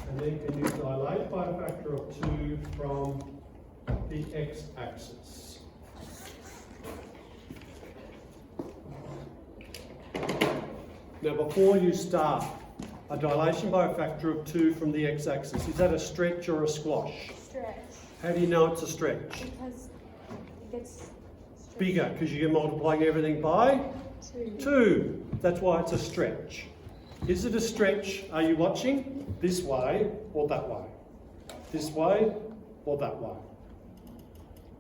And then can you dilate by a factor of 2 from the x-axis? Now before you start, a dilation by a factor of 2 from the x-axis, is that a stretch or a squash? Stretch. How do you know it's a stretch? Because it gets stretched. Bigger, because you're multiplying everything by 2. That's why it's a stretch. Is it a stretch, are you watching, this way or that way? This way or that way?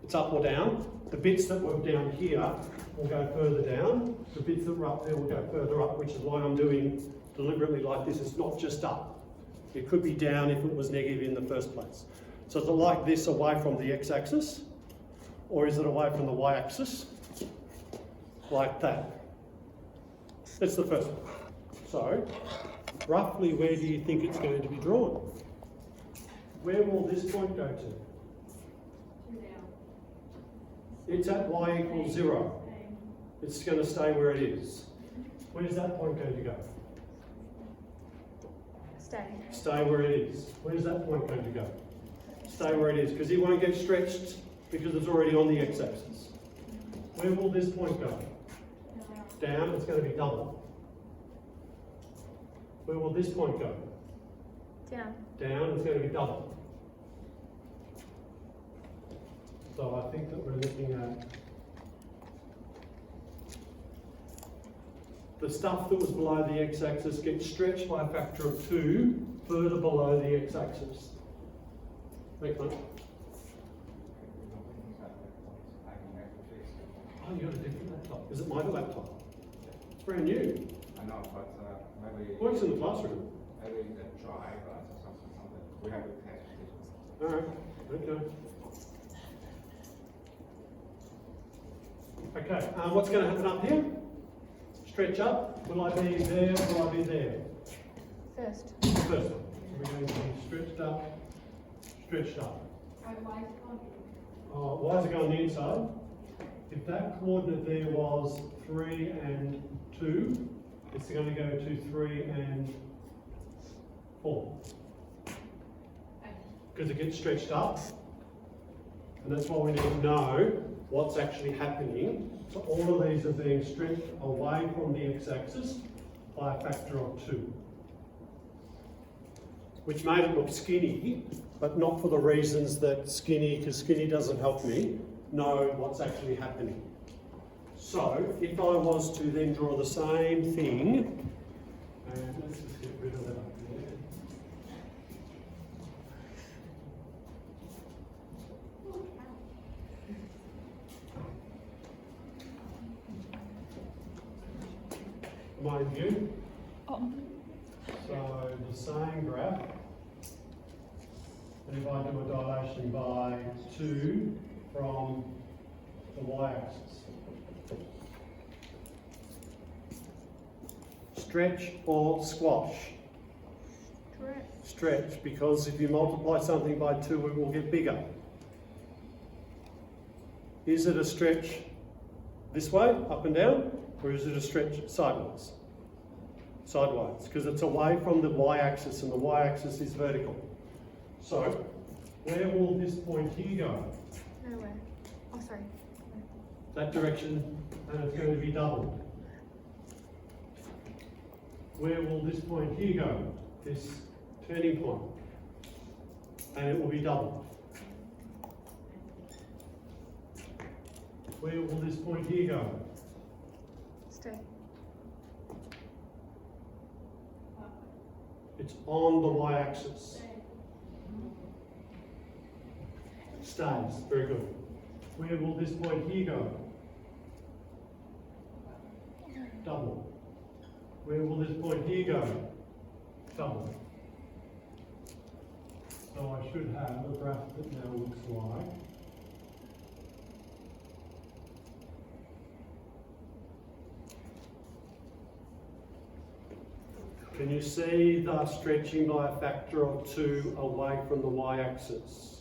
It's up or down. The bits that were down here will go further down. The bits that were up there will go further up, which is why I'm doing deliberately like this. It's not just up. It could be down if it was negative in the first place. So is it like this away from the x-axis? Or is it away from the y-axis? Like that. That's the first one. So, roughly where do you think it's going to be drawn? Where will this point go to? It's at y equals 0. It's going to stay where it is. Where's that point going to go? Stay. Stay where it is. Where's that point going to go? Stay where it is, because it won't get stretched because it's already on the x-axis. Where will this point go? Down. It's going to be double. Where will this point go? Down. Down. It's going to be double. So I think that we're looking at the stuff that was below the x-axis gets stretched by a factor of 2 further below the x-axis. Make one. Oh, you got a different laptop. Is it my laptop? It's brand new. I know, but maybe Works in the classroom. maybe try or something. We have to test it. All right. Okay. Okay. What's going to happen up here? Stretch up. Will I be there? Will I be there? First. First. So we're going to be stretched up. Stretched up. Why is it going on the inside? If that coordinate there was 3 and 2, it's going to go to 3 and 4. Because it gets stretched up. And that's why we need to know what's actually happening. So all of these are being stretched away from the x-axis by a factor of 2. Which made it look skinny, but not for the reasons that skinny, because skinny doesn't help me know what's actually happening. So if I was to then draw the same thing, and let's just get rid of that up there. Mind you, so the same graph, and if I do a dilation by 2 from the y-axis. Stretch or squash? Stretch. Stretch, because if you multiply something by 2, it will get bigger. Is it a stretch this way, up and down, or is it a stretch sideways? Sideways, because it's away from the y-axis, and the y-axis is vertical. So, where will this point here go? Nowhere. Oh, sorry. That direction, and it's going to be doubled. Where will this point here go? This turning point. And it will be doubled. Where will this point here go? Stay. It's on the y-axis. Stays. Very good. Where will this point here go? Double. Where will this point here go? Double. So I should have a graph that now looks like Can you see the stretching by a factor of 2 away from the y-axis?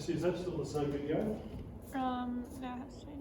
Jesse, is that still the same video? No, I have to change